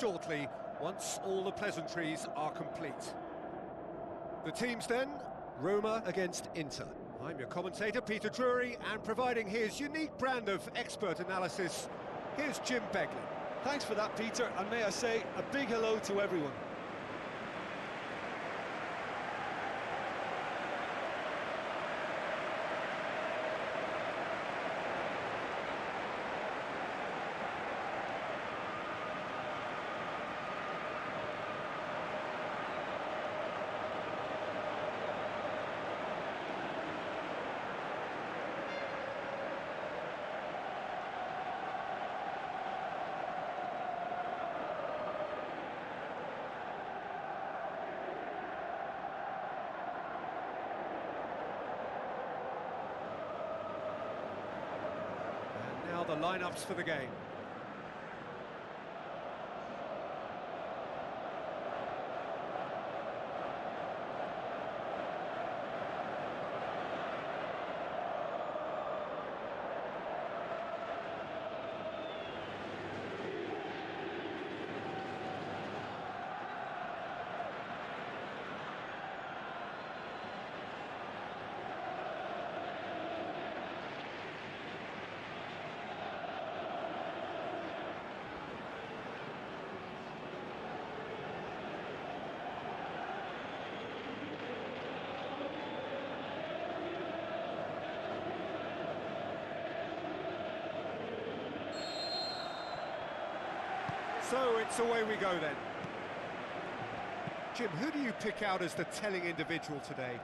shortly, once all the pleasantries are complete. The teams then, Roma against Inter. I'm your commentator, Peter Drury, and providing his unique brand of expert analysis, here's Jim Beglin. Thanks for that, Peter, and may I say a big hello to everyone. Now the lineups for the game. So it's away we go then. Jim, who do you pick out as the telling individual today?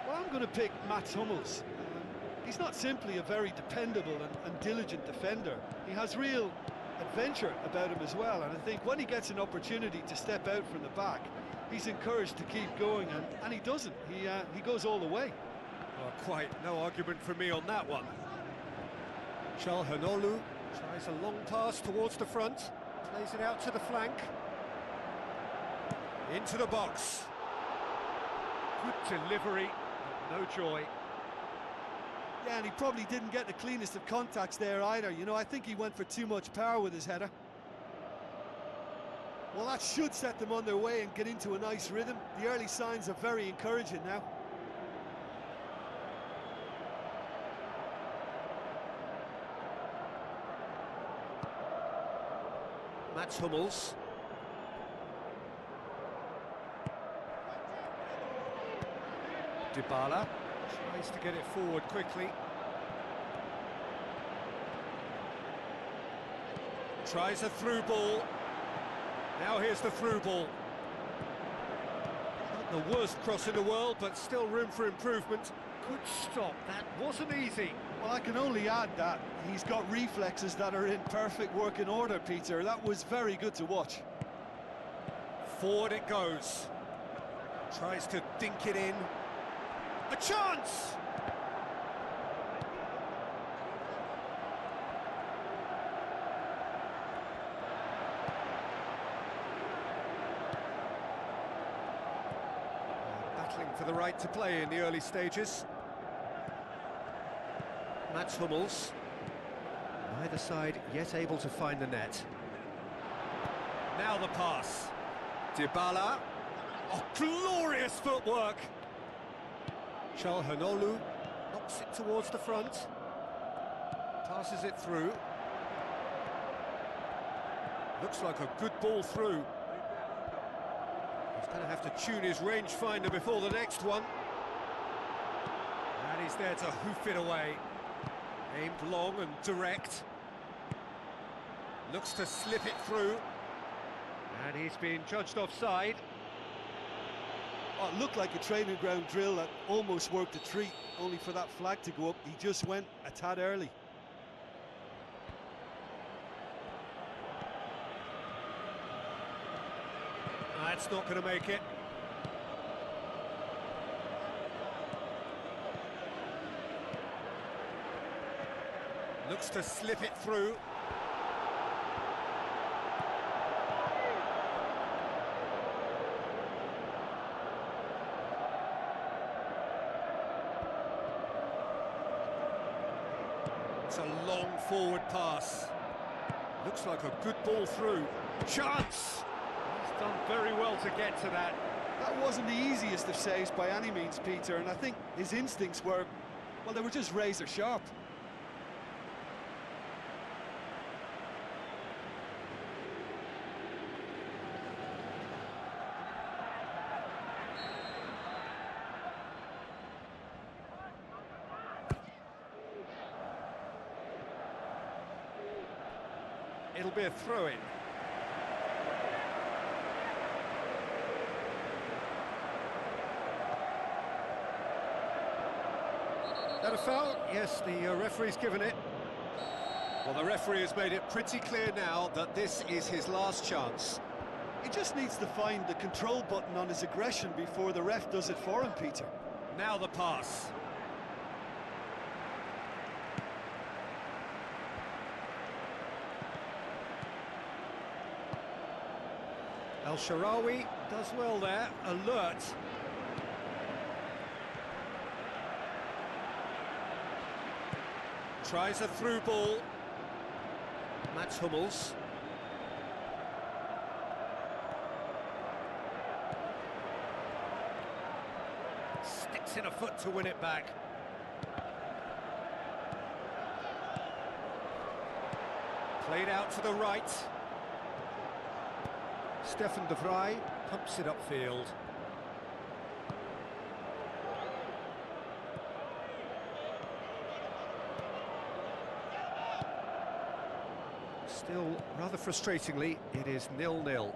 Well, I'm going to pick Mats Hummels. He's not simply a very dependable and diligent defender. He has real adventure about him as well, and I think when he gets an opportunity to step out from the back, he's encouraged to keep going, and he doesn't. He goes all the way. Well, quite no argument for me on that one. Calhanoglu tries a long pass towards the front. Plays it out to the flank. Into the box. Good delivery, but no joy. Yeah, and he probably didn't get the cleanest of contacts there either. You know, I think he went for too much power with his header. Well, that should set them on their way and get into a nice rhythm. The early signs are very encouraging now. Mats Hummels. Dybala tries to get it forward quickly. Tries a through ball. Now here's the through ball. Not the worst cross in the world, but still room for improvement. Good stop, that wasn't easy. Well, I can only add that he's got reflexes that are in perfect working order, Peter. That was very good to watch. Forward it goes. Tries to dink it in. A chance! Battling for the right to play in the early stages. Mats Hummels. Neither side yet able to find the net. Now the pass. Dybala. Oh, glorious footwork! Calhanoglu knocks it towards the front. Passes it through. Looks like a good ball through. He's going to have to tune his rangefinder before the next one. And he's there to hoof it away. Aimed long and direct. Looks to slip it through. And he's been judged offside. Oh, it looked like a training ground drill that almost worked a treat, only for that flag to go up. He just went a tad early. That's not going to make it. Looks to slip it through. It's a long forward pass. Looks like a good ball through. Chance! He's done very well to get to that. That wasn't the easiest of saves by any means, Peter, and I think his instincts were, well, they were just razor sharp. It'll be a throw-in. That a foul? Yes, the referee's given it. Well, the referee has made it pretty clear now that this is his last chance. He just needs to find the control button on his aggression before the ref does it for him, Peter. Now the pass. El Shaarawy does well there, alert. Tries a through ball. Mats Hummels. Sticks in a foot to win it back. Played out to the right. Stefan de Vrij pumps it upfield. Still, rather frustratingly, it is 0-0.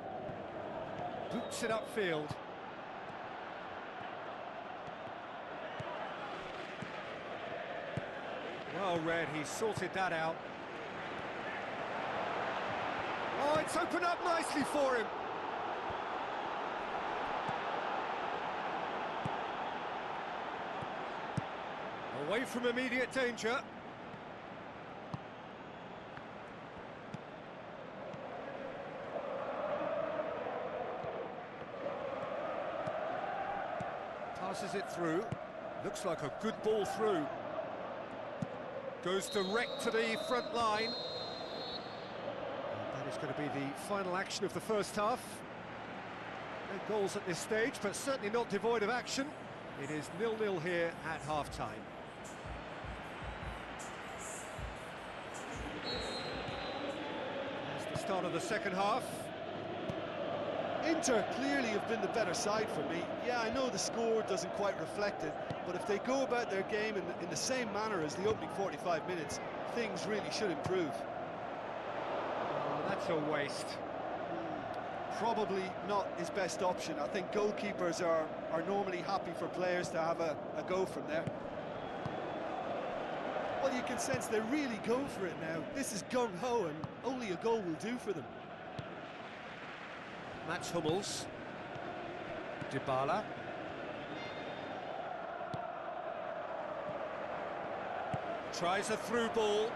Boots it upfield. Well read, he sorted that out. Oh, it's opened up nicely for him. Away from immediate danger. Passes it through. Looks like a good ball through. Goes direct to the front line. That is going to be the final action of the first half. No goals at this stage, but certainly not devoid of action. It is 0-0 here at half-time. That's the start of the second half. Inter clearly have been the better side for me. Yeah, I know the score doesn't quite reflect it, but if they go about their game in the same manner as the opening 45 minutes, things really should improve. Oh, that's a waste. Probably not his best option. I think goalkeepers are normally happy for players to have a go from there. Well, you can sense they're really going for it now. This is gung-ho, and only a goal will do for them. Mats Hummels. Dybala. Tries a through ball.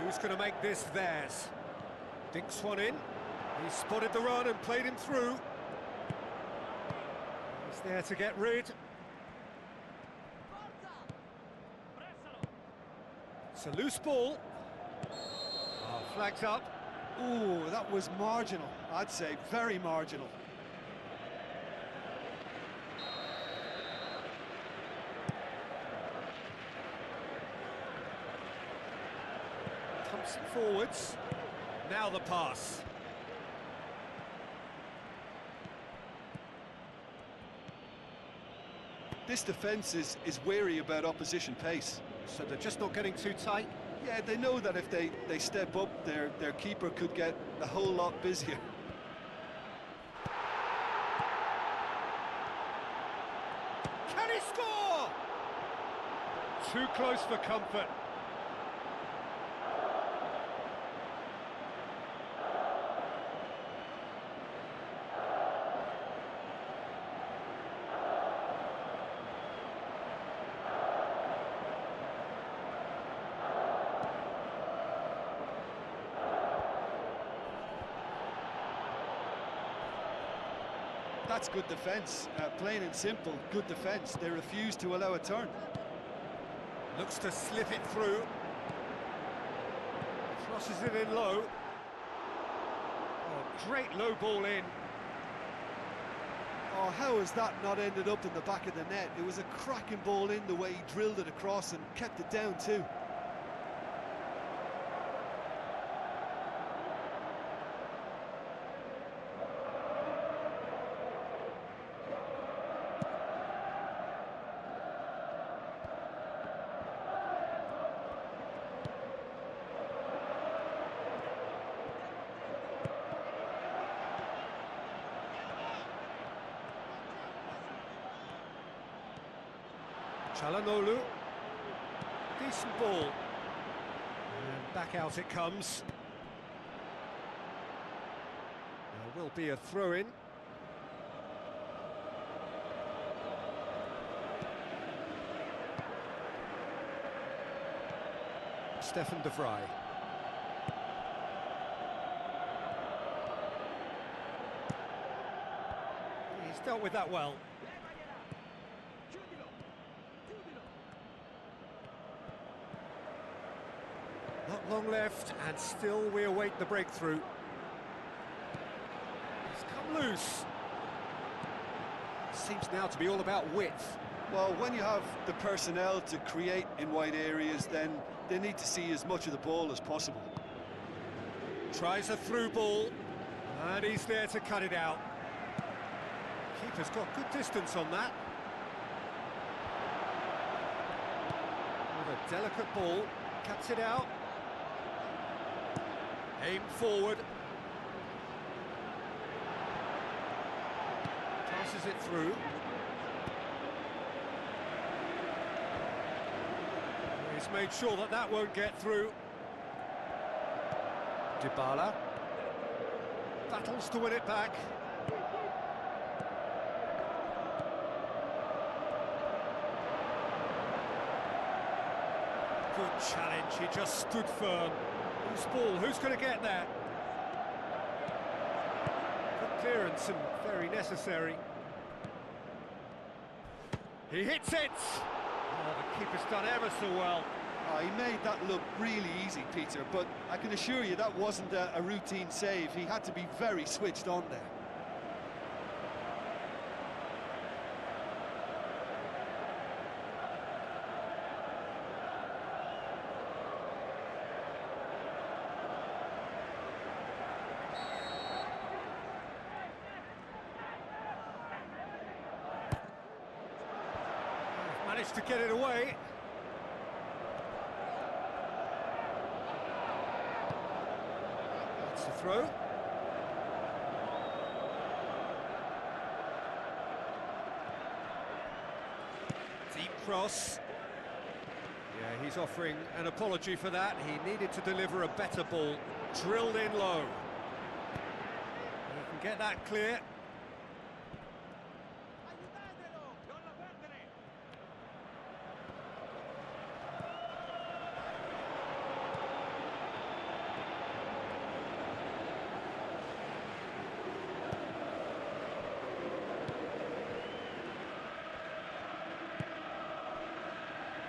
Who's going to make this theirs? Dinks one in. He spotted the run and played him through. He's there to get rid. It's a loose ball. Oh, flags up. Ooh, that was marginal, I'd say, very marginal. Pumps it forwards. Now the pass. This defence is wary about opposition pace. So they're just not getting too tight. Yeah, they know that if they step up, their keeper could get a whole lot busier. Can he score? Too close for comfort. That's good defence, plain and simple, good defence. They refuse to allow a turn. Looks to slip it through. Crosses it in low. Oh, great low ball in. Oh, how has that not ended up in the back of the net? It was a cracking ball in, the way he drilled it across and kept it down too. Çalhanoğlu, decent ball, and back out it comes. There will be a throw-in. Stefan de Vrij. He's dealt with that well. Not long left, and still we await the breakthrough. It's come loose. Seems now to be all about width. Well, when you have the personnel to create in wide areas, then they need to see as much of the ball as possible. Tries a through ball, and he's there to cut it out. Keeper's got good distance on that. With a delicate ball, cuts it out. Aim forward. Passes it through. He's made sure that that won't get through. Dybala battles to win it back. Good challenge, he just stood firm. Who's ball? Who's going to get there? Good clearance and very necessary. He hits it! Oh, the keeper's done ever so well. Oh, he made that look really easy, Peter, but I can assure you that wasn't a routine save. He had to be very switched on there. Managed to get it away. That's the throw. Deep cross. Yeah, he's offering an apology for that. He needed to deliver a better ball. Drilled in low. He can get that clear.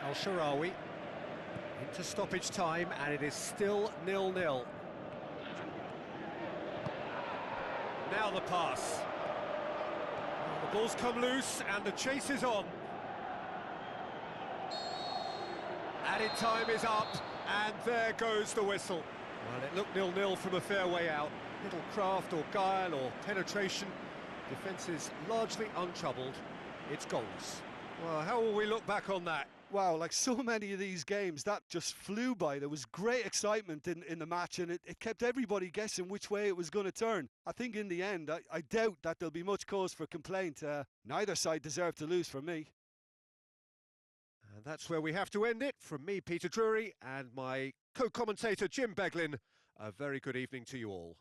Al-Sharawi into stoppage time, and it is still 0-0. Now the pass. The ball's come loose and the chase is on. Added time is up, and there goes the whistle. Well, it looked 0-0 from a fair way out. Little craft or guile or penetration. Defence is largely untroubled. It's goals. Well, how will we look back on that? Wow, like so many of these games, that just flew by. There was great excitement in the match, and it kept everybody guessing which way it was going to turn. I think in the end, I doubt that there'll be much cause for complaint. Neither side deserved to lose for me. And that's where we have to end it. From me, Peter Drury, and my co-commentator, Jim Beglin, a very good evening to you all.